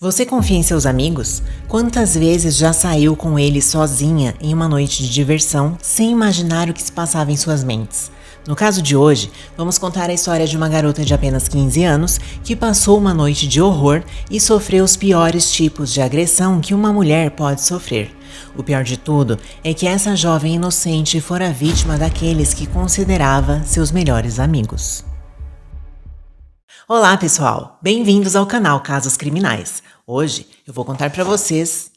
Você confia em seus amigos? Quantas vezes já saiu com eles sozinha em uma noite de diversão, sem imaginar o que se passava em suas mentes? No caso de hoje, vamos contar a história de uma garota de apenas 15 anos que passou uma noite de horror e sofreu os piores tipos de agressão que uma mulher pode sofrer. O pior de tudo é que essa jovem inocente fora vítima daqueles que considerava seus melhores amigos. Olá, pessoal! Bem-vindos ao canal Casos Criminais. Hoje eu vou contar para vocês.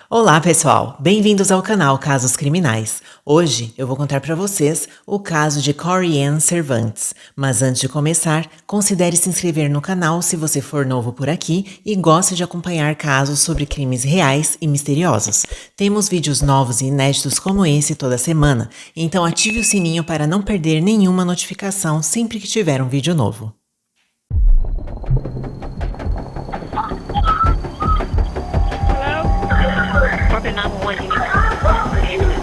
Olá, pessoal! Bem-vindos ao canal Casos Criminais. Hoje eu vou contar para vocês o caso de Corey Ann Cervantes. Mas antes de começar, considere se inscrever no canal se você for novo por aqui e gosta de acompanhar casos sobre crimes reais e misteriosos. Temos vídeos novos e inéditos como esse toda semana, então ative o sininho para não perder nenhuma notificação sempre que tiver um vídeo novo. Corporate 911, you need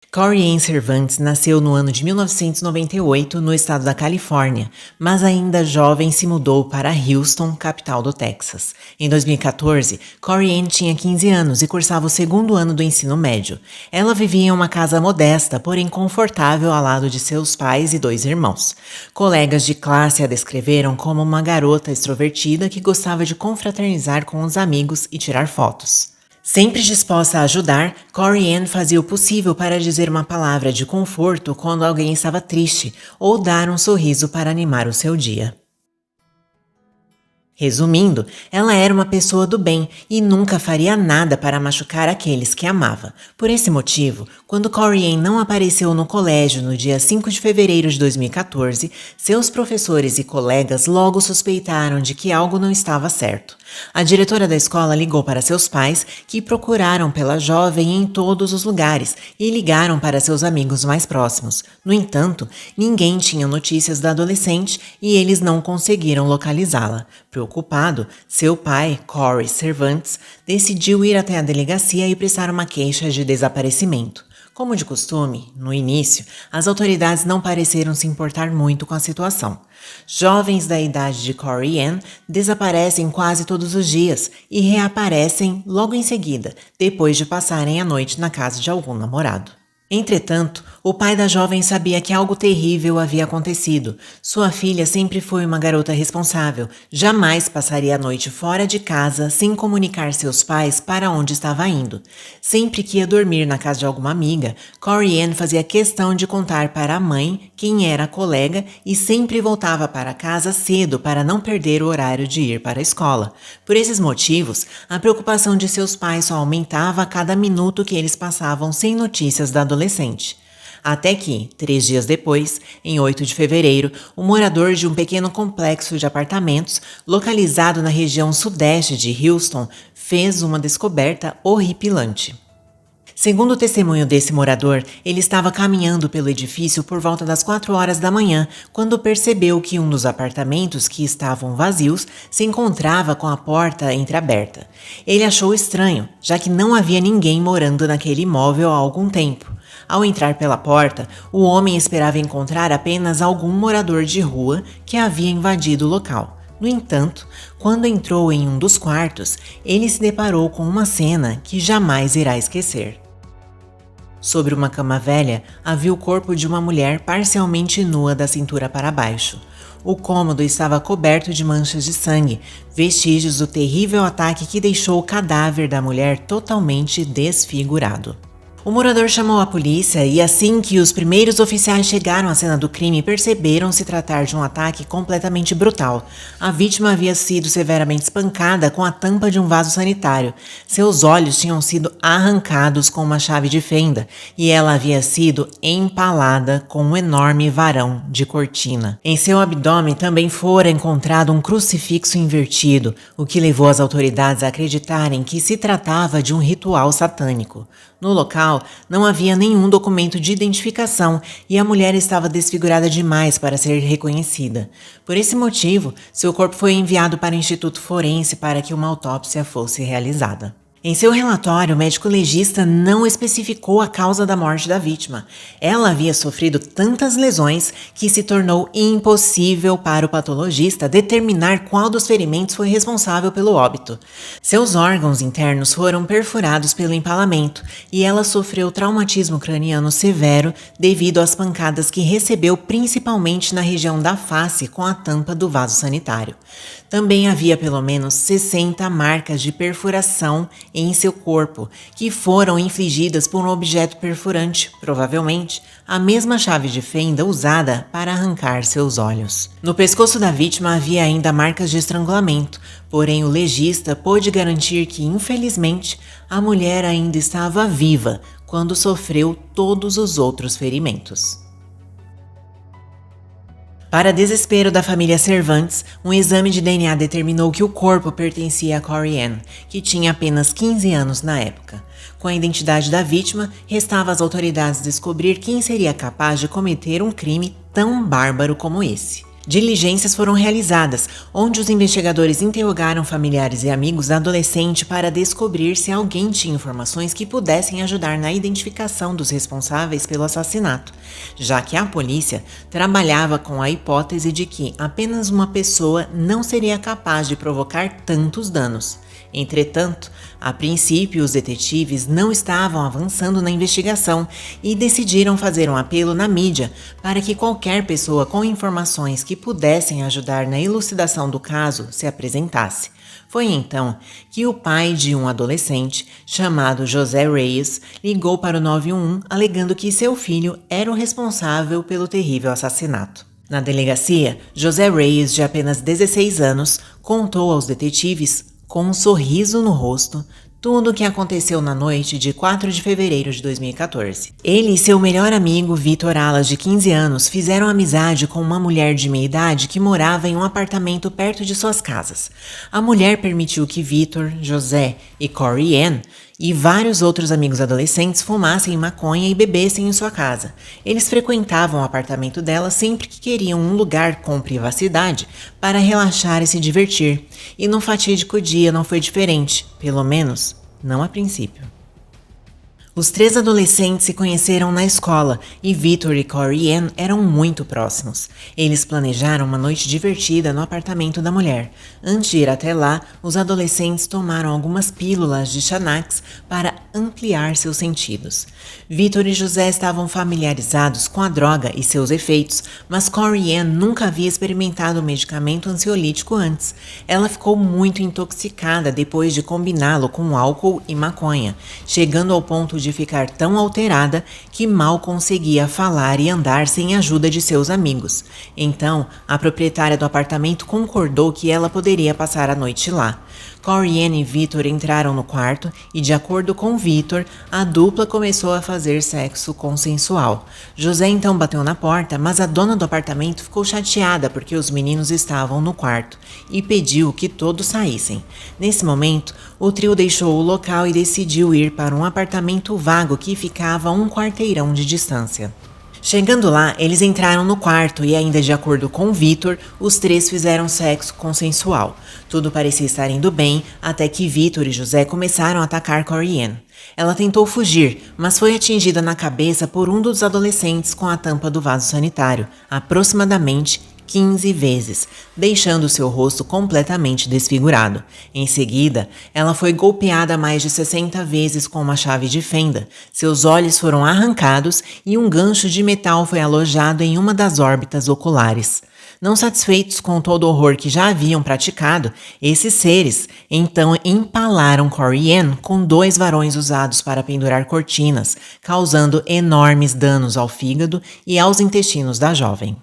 Corey Ann Cervantes nasceu no ano de 1998 no estado da Califórnia, mas ainda jovem se mudou para Houston, capital do Texas. Em 2014, Corey Ann tinha 15 anos e cursava o segundo ano do ensino médio. Ela vivia em uma casa modesta, porém confortável ao lado de seus pais e 2 irmãos. Colegas de classe a descreveram como uma garota extrovertida que gostava de confraternizar com os amigos e tirar fotos. Sempre disposta a ajudar, Corey Ann fazia o possível para dizer uma palavra de conforto quando alguém estava triste ou dar um sorriso para animar o seu dia. Resumindo, ela era uma pessoa do bem e nunca faria nada para machucar aqueles que amava. Por esse motivo, quando Corey Ann não apareceu no colégio no dia 5 de fevereiro de 2014, seus professores e colegas logo suspeitaram de que algo não estava certo. A diretora da escola ligou para seus pais, que procuraram pela jovem em todos os lugares e ligaram para seus amigos mais próximos. No entanto, ninguém tinha notícias da adolescente e eles não conseguiram localizá-la. Preocupado, seu pai, Corey Cervantes, decidiu ir até a delegacia e prestar uma queixa de desaparecimento. Como de costume, no início, as autoridades não pareceram se importar muito com a situação. Jovens da idade de Corey Ann desaparecem quase todos os dias e reaparecem logo em seguida, depois de passarem a noite na casa de algum namorado. Entretanto, o pai da jovem sabia que algo terrível havia acontecido. Sua filha sempre foi uma garota responsável, jamais passaria a noite fora de casa sem comunicar seus pais para onde estava indo. Sempre que ia dormir na casa de alguma amiga, Corey Ann fazia questão de contar para a mãe quem era a colega e sempre voltava para casa cedo para não perder o horário de ir para a escola. Por esses motivos, a preocupação de seus pais só aumentava a cada minuto que eles passavam sem notícias da adolescente. Até que, 3 dias depois, em 8 de fevereiro, um morador de um pequeno complexo de apartamentos, localizado na região sudeste de Houston, fez uma descoberta horripilante. Segundo o testemunho desse morador, ele estava caminhando pelo edifício por volta das 4 horas da manhã, quando percebeu que um dos apartamentos que estavam vazios se encontrava com a porta entreaberta. Ele achou estranho, já que não havia ninguém morando naquele imóvel há algum tempo. Ao entrar pela porta, o homem esperava encontrar apenas algum morador de rua que havia invadido o local. No entanto, quando entrou em um dos quartos, ele se deparou com uma cena que jamais irá esquecer. Sobre uma cama velha, havia o corpo de uma mulher parcialmente nua da cintura para baixo. O cômodo estava coberto de manchas de sangue, vestígios do terrível ataque que deixou o cadáver da mulher totalmente desfigurado. O morador chamou a polícia e assim que os primeiros oficiais chegaram à cena do crime, perceberam se tratar de um ataque completamente brutal. A vítima havia sido severamente espancada com a tampa de um vaso sanitário. Seus olhos tinham sido arrancados com uma chave de fenda e ela havia sido empalada com um enorme varão de cortina. Em seu abdômen também fora encontrado um crucifixo invertido, o que levou as autoridades a acreditarem que se tratava de um ritual satânico. No local, local, não havia nenhum documento de identificação e a mulher estava desfigurada demais para ser reconhecida. Por esse motivo, seu corpo foi enviado para o Instituto Forense para que uma autópsia fosse realizada. Em seu relatório, o médico legista não especificou a causa da morte da vítima. Ela havia sofrido tantas lesões que se tornou impossível para o patologista determinar qual dos ferimentos foi responsável pelo óbito. Seus órgãos internos foram perfurados pelo empalamento e ela sofreu traumatismo craniano severo devido às pancadas que recebeu principalmente na região da face com a tampa do vaso sanitário. Também havia pelo menos 60 marcas de perfuração em seu corpo, que foram infligidas por um objeto perfurante, provavelmente a mesma chave de fenda usada para arrancar seus olhos. No pescoço da vítima havia ainda marcas de estrangulamento, porém o legista pôde garantir que, infelizmente, a mulher ainda estava viva quando sofreu todos os outros ferimentos. Para desespero da família Cervantes, um exame de DNA determinou que o corpo pertencia a Corey Ann, que tinha apenas 15 anos na época. Com a identidade da vítima, restava às autoridades descobrir quem seria capaz de cometer um crime tão bárbaro como esse. Diligências foram realizadas, onde os investigadores interrogaram familiares e amigos da adolescente para descobrir se alguém tinha informações que pudessem ajudar na identificação dos responsáveis pelo assassinato, já que a polícia trabalhava com a hipótese de que apenas uma pessoa não seria capaz de provocar tantos danos. Entretanto, a princípio, os detetives não estavam avançando na investigação e decidiram fazer um apelo na mídia para que qualquer pessoa com informações que pudessem ajudar na elucidação do caso se apresentasse. Foi então que o pai de um adolescente, chamado José Reyes, ligou para o 911 alegando que seu filho era o responsável pelo terrível assassinato. Na delegacia, José Reyes, de apenas 16 anos, contou aos detetives, com um sorriso no rosto, tudo o que aconteceu na noite de 4 de fevereiro de 2014. Ele e seu melhor amigo, Vitor Alas, de 15 anos, fizeram amizade com uma mulher de meia idade que morava em um apartamento perto de suas casas. A mulher permitiu que Vitor, José e Corey Ann e vários outros amigos adolescentes fumassem maconha e bebessem em sua casa. Eles frequentavam o apartamento dela sempre que queriam um lugar com privacidade para relaxar e se divertir. E no fatídico dia não foi diferente, pelo menos não a princípio. Os 3 adolescentes se conheceram na escola e Vitor e Corey Ann eram muito próximos. Eles planejaram uma noite divertida no apartamento da mulher. Antes de ir até lá, os adolescentes tomaram algumas pílulas de Xanax para ampliar seus sentidos. Vitor e José estavam familiarizados com a droga e seus efeitos, mas Corey Ann nunca havia experimentado o medicamento ansiolítico antes. Ela ficou muito intoxicada depois de combiná-lo com álcool e maconha, chegando ao ponto de ficar tão alterada que mal conseguia falar e andar sem a ajuda de seus amigos. Então, a proprietária do apartamento concordou que ela poderia passar a noite lá. Corey Ann e Vitor entraram no quarto e, de acordo com Vitor, a dupla começou a fazer sexo consensual. José então bateu na porta, mas a dona do apartamento ficou chateada porque os meninos estavam no quarto e pediu que todos saíssem. Nesse momento, o trio deixou o local e decidiu ir para um apartamento vago que ficava a um quarteirão de distância. Chegando lá, eles entraram no quarto e, ainda de acordo com Vitor, os 3 fizeram sexo consensual. Tudo parecia estar indo bem, até que Vitor e José começaram a atacar Corey Ann. Ela tentou fugir, mas foi atingida na cabeça por um dos adolescentes com a tampa do vaso sanitário, aproximadamente 15 vezes, deixando seu rosto completamente desfigurado. Em seguida, ela foi golpeada mais de 60 vezes com uma chave de fenda. Seus olhos foram arrancados e um gancho de metal foi alojado em uma das órbitas oculares. Não satisfeitos com todo o horror que já haviam praticado, esses seres então empalaram Corey Ann com 2 varões usados para pendurar cortinas, causando enormes danos ao fígado e aos intestinos da jovem.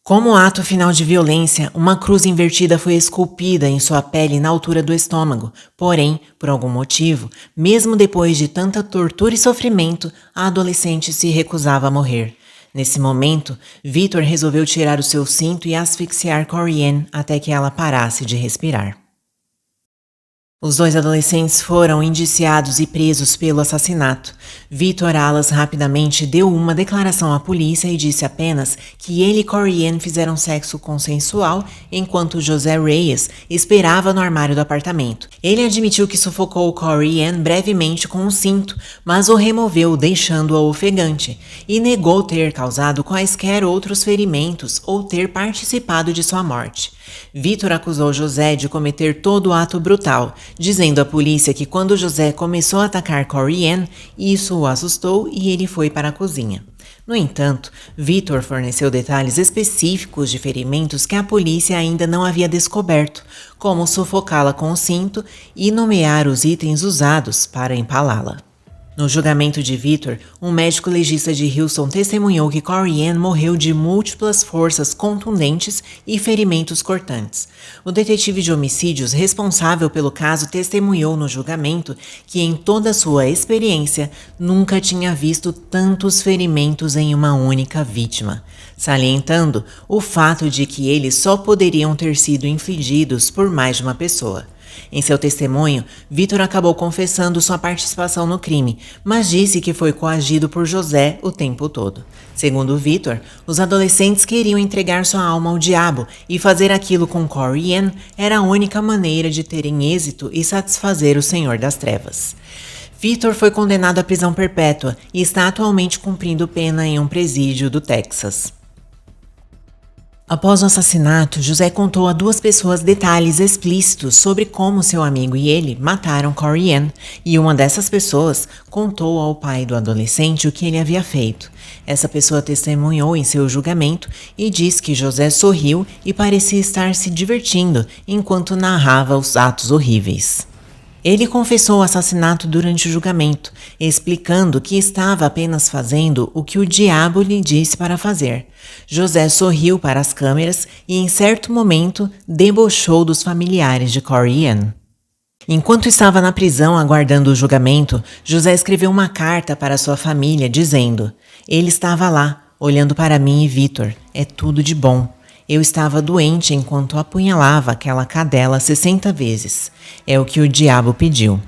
Como ato final de violência, uma cruz invertida foi esculpida em sua pele na altura do estômago. Porém, por algum motivo, mesmo depois de tanta tortura e sofrimento, a adolescente se recusava a morrer. Nesse momento, Vitor resolveu tirar o seu cinto e asfixiar Corey Ann até que ela parasse de respirar. Os dois adolescentes foram indiciados e presos pelo assassinato. Victor Alas rapidamente deu uma declaração à polícia e disse apenas que ele e Corey Ann fizeram sexo consensual enquanto José Reyes esperava no armário do apartamento. Ele admitiu que sufocou Corey Ann brevemente com um cinto, mas o removeu deixando-a ofegante, e negou ter causado quaisquer outros ferimentos ou ter participado de sua morte. Victor acusou José de cometer todo o ato brutal, dizendo à polícia que quando José começou a atacar Corey Ann, isso o assustou e ele foi para a cozinha. No entanto, Victor forneceu detalhes específicos de ferimentos que a polícia ainda não havia descoberto, como sufocá-la com o cinto e nomear os itens usados para empalá-la. No julgamento de Victor, um médico legista de Houston testemunhou que Corey Ann morreu de múltiplas forças contundentes e ferimentos cortantes. O detetive de homicídios responsável pelo caso testemunhou no julgamento que, em toda sua experiência, nunca tinha visto tantos ferimentos em uma única vítima, salientando o fato de que eles só poderiam ter sido infligidos por mais de uma pessoa. Em seu testemunho, Victor acabou confessando sua participação no crime, mas disse que foi coagido por José o tempo todo. Segundo Victor, os adolescentes queriam entregar sua alma ao diabo e fazer aquilo com Corey Ann era a única maneira de terem êxito e satisfazer o Senhor das Trevas. Victor foi condenado à prisão perpétua e está atualmente cumprindo pena em um presídio do Texas. Após o assassinato, José contou a duas pessoas detalhes explícitos sobre como seu amigo e ele mataram Corey Ann, e uma dessas pessoas contou ao pai do adolescente o que ele havia feito. Essa pessoa testemunhou em seu julgamento e diz que José sorriu e parecia estar se divertindo enquanto narrava os atos horríveis. Ele confessou o assassinato durante o julgamento, explicando que estava apenas fazendo o que o diabo lhe disse para fazer. José sorriu para as câmeras e, em certo momento, debochou dos familiares de Corey Ann. Enquanto estava na prisão aguardando o julgamento, José escreveu uma carta para sua família dizendo: "Ele estava lá, olhando para mim e Victor. É tudo de bom. Eu estava doente enquanto apunhalava aquela cadela 60 vezes. É o que o diabo pediu."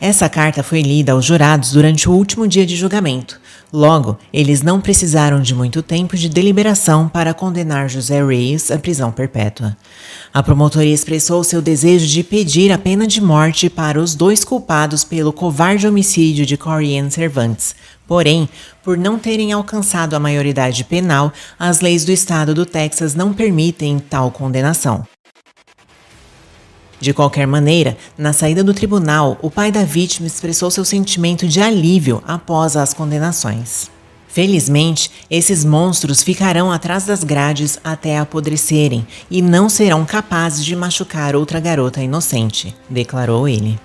Essa carta foi lida aos jurados durante o último dia de julgamento. Logo, eles não precisaram de muito tempo de deliberação para condenar José Reyes à prisão perpétua. A promotoria expressou seu desejo de pedir a pena de morte para os dois culpados pelo covarde homicídio de Corey Ann Cervantes. Porém, por não terem alcançado a maioridade penal, as leis do estado do Texas não permitem tal condenação. De qualquer maneira, na saída do tribunal, o pai da vítima expressou seu sentimento de alívio após as condenações. Felizmente, esses monstros ficarão atrás das grades até apodrecerem e não serão capazes de machucar outra garota inocente, declarou ele.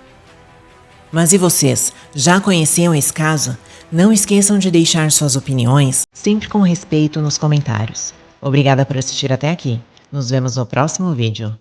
Mas e vocês, já conheciam esse caso? Não esqueçam de deixar suas opiniões, sempre com respeito, nos comentários. Obrigada por assistir até aqui. Nos vemos no próximo vídeo.